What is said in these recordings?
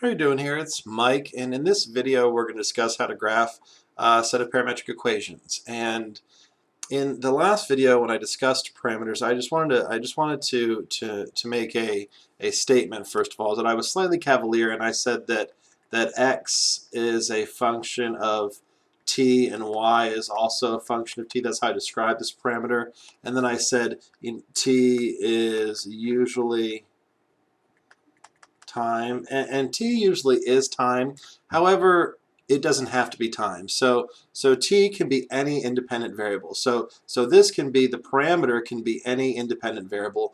How are you doing here? It's Mike, and in this video we're going to discuss how to graph a set of parametric equations. And in the last video when I discussed parameters, I just wanted to make a statement first of all, that I was slightly cavalier and I said that x is a function of t and y is also a function of t. That's how I describe this parameter. And then I said t is usually time, and t usually is time. However, it doesn't have to be time. So t can be any independent variable. So this can be, the parameter can be any independent variable.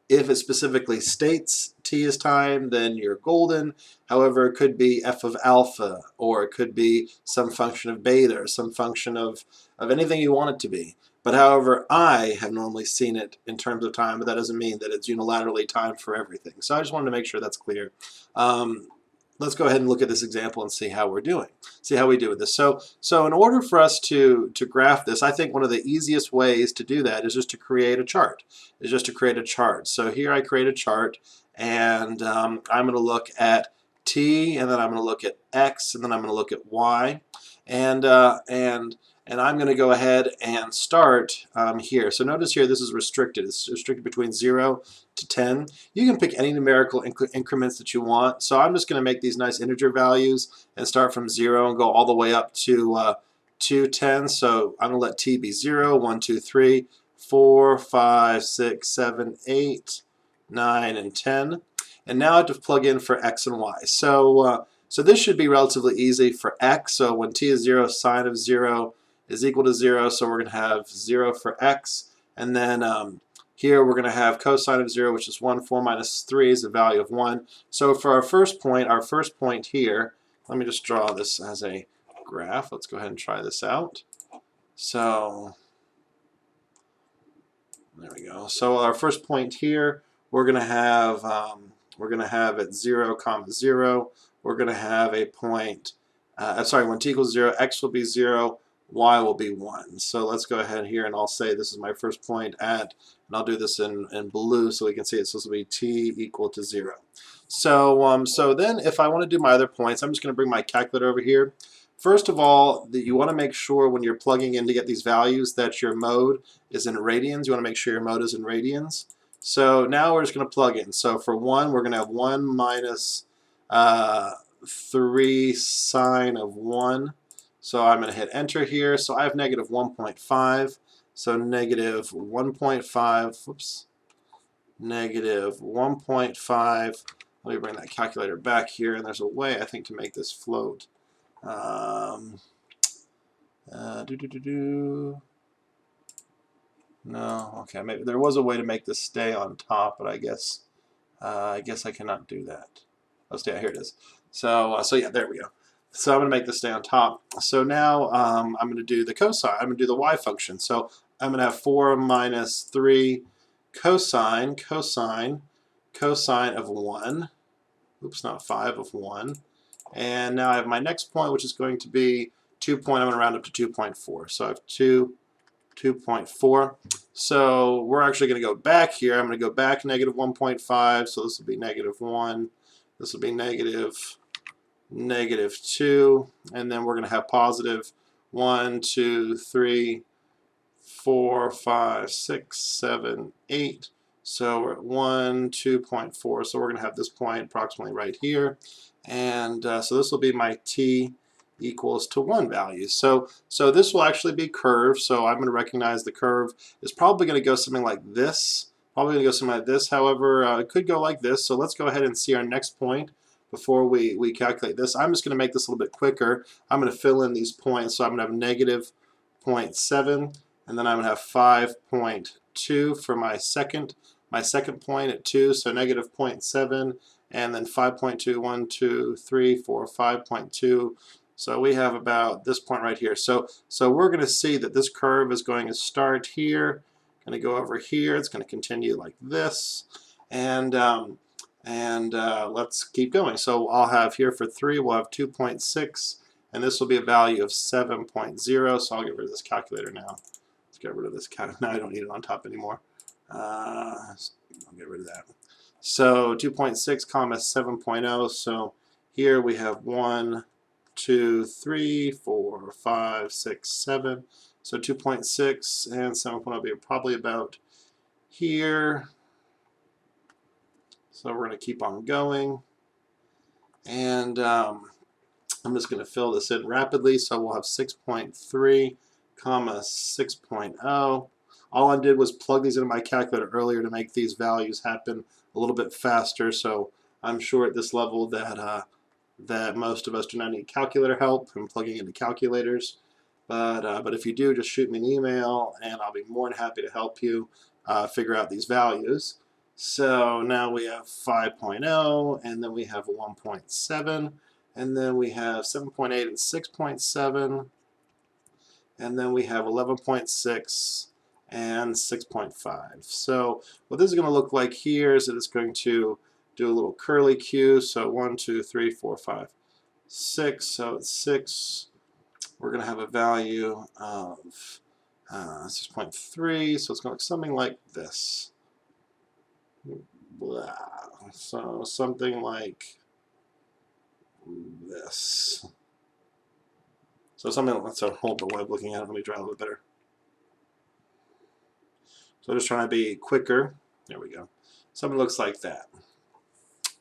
If it specifically states t is time, then you're golden. However, it could be f of alpha, or it could be some function of beta, or some function of anything you want it to be. But however, I have normally seen it in terms of time, but that doesn't mean that it's unilaterally timed for everything. So I just wanted to make sure that's clear. Let's go ahead and look at this example and see how we're doing. See how we do with this. So in order for us to graph this, I think one of the easiest ways to do that is just to create a chart. So here I create a chart, and I'm going to look at t, and then I'm going to look at x, and then I'm going to look at y, and I'm going to go ahead and start here. So notice here this is restricted. It's restricted between 0 to 10. You can pick any numerical increments that you want. So I'm just going to make these nice integer values and start from 0 and go all the way up to 10. So I'm going to let t be 0, 1, 2, 3, 4, 5, 6, 7, 8, 9, and 10. And now I have to plug in for x and y. So this should be relatively easy for x. So when t is 0, sine of 0 is equal to 0, so we're going to have 0 for x, and then here we're going to have cosine of 0, which is 1. 4 minus 3 is a value of 1. So for our first point here, let me just draw this as a graph. Let's go ahead and try this out. So there we go. So our first point here, we're going to have at 0, comma 0, we're going to have a point, when t equals 0, x will be 0, y will be 1. So let's go ahead here, and I'll say this is my first point at, and I'll do this in blue so we can see it. So this will be t equal to 0. So then if I want to do my other points, I'm just going to bring my calculator over here. First of all, you want to make sure when you're plugging in to get these values that your mode is in radians. You want to make sure your mode is in radians. So now we're just going to plug in. So for 1, we're going to have 1 minus 3 sine of 1. So I'm going to hit enter here. So I have negative 1.5. So negative 1.5, whoops, negative 1.5. Let me bring that calculator back here, and there's a way I think to make this float. No, okay, maybe there was a way to make this stay on top, but I guess I cannot do that. Oh, stay, here it is. So yeah, there we go. So I'm going to make this stay on top. So now I'm going to do the cosine. I'm going to do the y function. So I'm going to have 4 minus 3 cosine of 1. Oops, not 5 of 1. And now I have my next point, which is going to be 2. I'm going to round up to 2.4. So I have 2.4. So we're actually going to go back here. I'm going to go back negative 1.5. So this will be negative 1. This will be negative 2, and then we're going to have positive 1, 2, 3, 4, 5, 6, 7, 8. So we're at 1, 2.4. So we're going to have this point approximately right here, and so this will be my t equals to 1 value. So this will actually be curved. So I'm going to recognize the curve is probably going to go something like this. However, it could go like this. So let's go ahead and see our next point before we calculate this. I'm just going to make this a little bit quicker. I'm going to fill in these points. So I'm going to have negative 0.7, and then I'm going to have 5.2 for my second point at 2. So negative 0.7, and then 5.2, 1, 2, 3, 4, 5.2. So we have about this point right here. So we're going to see that this curve is going to start here, going to go over here. It's going to continue like this, and let's keep going. So I'll have here for 3, we'll have 2.6, and this will be a value of 7.0. So I'll get rid of this calculator now. Let's get rid of this calculator. Now I don't need it on top anymore. I'll get rid of that. So 2.6 comma 7.0. So Here we have 1, 2, 3, 4, 5, 6, 7. So 2.6 and 7.0 will be probably about here. So we're going to keep on going. And I'm just going to fill this in rapidly. So we'll have 6.3, comma 6.0. All I did was plug these into my calculator earlier to make these values happen a little bit faster. So I'm sure at this level that that most of us do not need calculator help in plugging into calculators. But if you do, just shoot me an email, and I'll be more than happy to help you figure out these values. So now we have 5.0, and then we have 1.7, and then we have 7.8 and 6.7, and then we have 11.6 and 6.5. So what this is going to look like here is that it's going to do a little curly Q. So 1, 2, 3, 4, 5, 6. So it's 6. We're going to have a value of 6.3. So it's going to look something like this. Blah. So something like this. So something, that's a whole way of looking at it. Let me draw a little bit better. So just trying to be quicker. There we go. Something looks like that.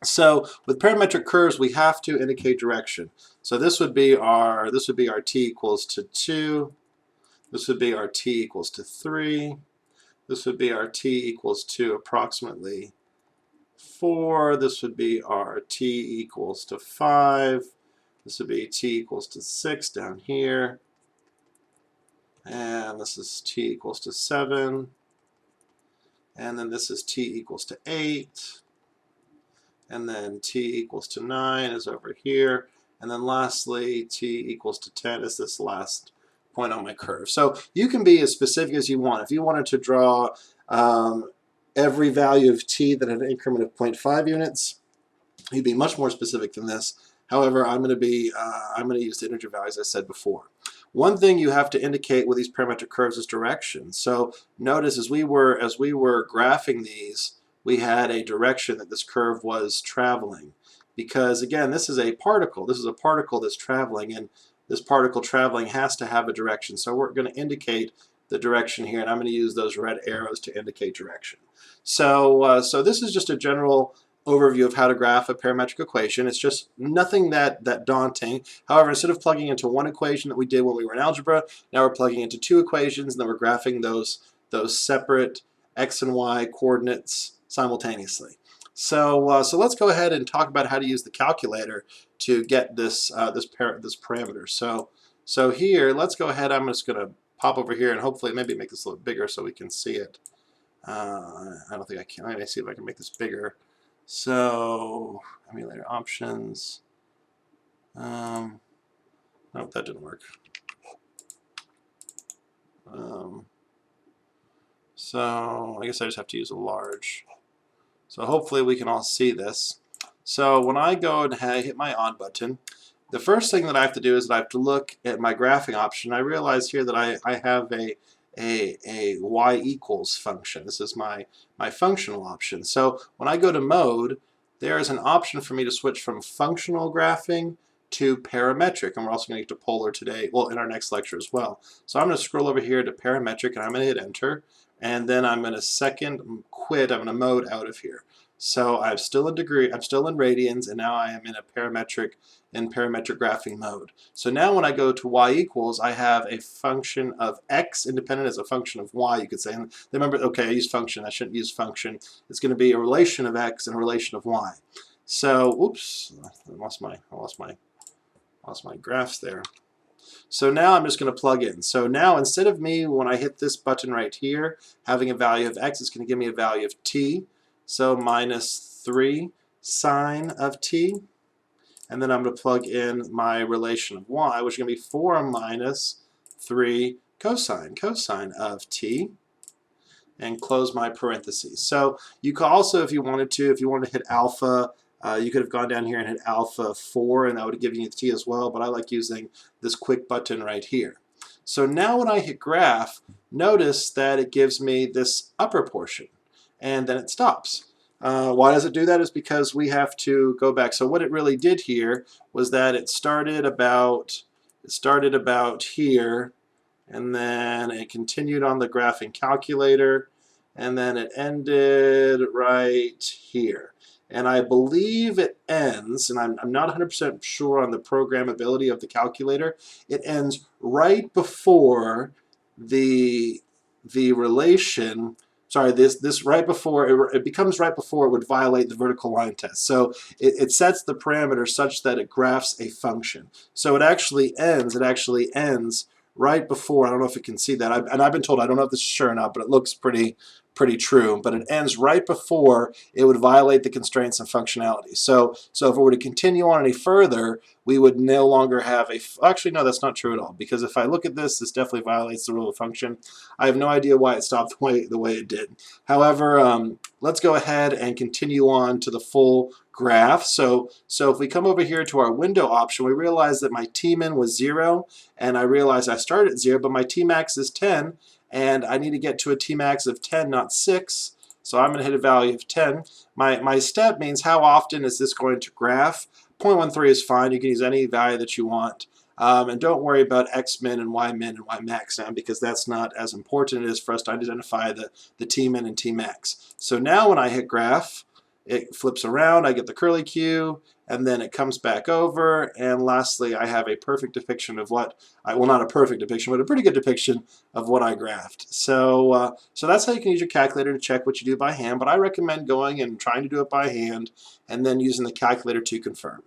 So with parametric curves, we have to indicate direction. So this would be our t equals to 2. This would be our t equals to 3. This would be our t equals to approximately 4. This would be our t equals to 5. This would be t equals to 6 down here. And this is t equals to 7. And then this is t equals to 8. And then t equals to 9 is over here. And then lastly, t equals to 10 is this last point on my curve. So you can be as specific as you want. If you wanted to draw every value of t that had an increment of 0.5 units, you'd be much more specific than this. However, I'm going to use the integer values I said before. One thing you have to indicate with these parametric curves is direction. So notice as we were graphing these, we had a direction that this curve was traveling. Because again, this is a particle. This is a particle that's traveling, and this particle traveling has to have a direction. So we're going to indicate the direction here, and I'm going to use those red arrows to indicate direction. So this is just a general overview of how to graph a parametric equation. It's just nothing that daunting. However, instead of plugging into one equation that we did when we were in algebra, now we're plugging into two equations, and then we're graphing those separate x and y coordinates simultaneously. So let's go ahead and talk about how to use the calculator to get this parameter. So here, let's go ahead. I'm just going to pop over here and hopefully maybe make this a little bigger so we can see it. I don't think I can. Let me see if I can make this bigger. So emulator options. Nope, that didn't work. So I guess I just have to use a large. So hopefully we can all see this. So when I go and hit my on button, the first thing that I have to do is that I have to look at my graphing option. I realize here that I have a y equals function. This is my functional option. So when I go to mode, there is an option for me to switch from functional graphing to parametric, and we're also going to get to polar today, well, in our next lecture as well. So I'm going to scroll over here to parametric, and I'm going to hit enter, and then I'm going to quit. I'm going to mode out of here. So I'm still in radians, and now I am in a parametric graphing mode. So now when I go to y equals, I have a function of x independent as a function of y, you could say. And remember, okay, I use function. I shouldn't use function. It's going to be a relation of x and a relation of y. So, oops, I lost my graphs there. So now I'm just going to plug in. So now instead of me, when I hit this button right here, having a value of x, it's going to give me a value of t. So minus 3 sine of t. And then I'm going to plug in my relation of y, which is going to be 4 minus 3 cosine of t. And close my parentheses. So you could also, if you wanted to hit alpha, you could have gone down here and hit alpha 4, and that would have given you the t as well, but I like using this quick button right here. So now when I hit graph, notice that it gives me this upper portion, and then it stops. Why does it do that? Is because we have to go back. So what it really did here was that it started about here, and then it continued on the graphing calculator, and then it ended right here. And I believe it ends, and I'm not 100% sure on the programmability of the calculator, it ends right before the relation, sorry, this right before, it becomes right before it would violate the vertical line test. So it sets the parameter such that it graphs a function. So it actually ends right before, I don't know if you can see that, and I've been told, I don't know if this is sure or not, but it looks pretty true, but it ends right before it would violate the constraints and functionality. So if it were to continue on any further, we would no longer have actually no, that's not true at all, because if I look at this definitely violates the rule of function. I have no idea why it stopped the way it did. However, let's go ahead and continue on to the full graph. So if we come over here to our window option, we realize that my Tmin was 0, and I realize I started at 0, but my Tmax is 10, and I need to get to a Tmax of 10, not 6. So I'm going to hit a value of 10. My step means how often is this going to graph. 0.13 is fine. You can use any value that you want. And don't worry about Xmin and Ymin and Ymax now, because that's not as important as for us to identify the Tmin and Tmax. So now when I hit graph, it flips around, I get the curly Q, and then it comes back over, and lastly I have a perfect depiction of what, well, not a perfect depiction, but a pretty good depiction of what I graphed. So that's how you can use your calculator to check what you do by hand, but I recommend going and trying to do it by hand and then using the calculator to confirm.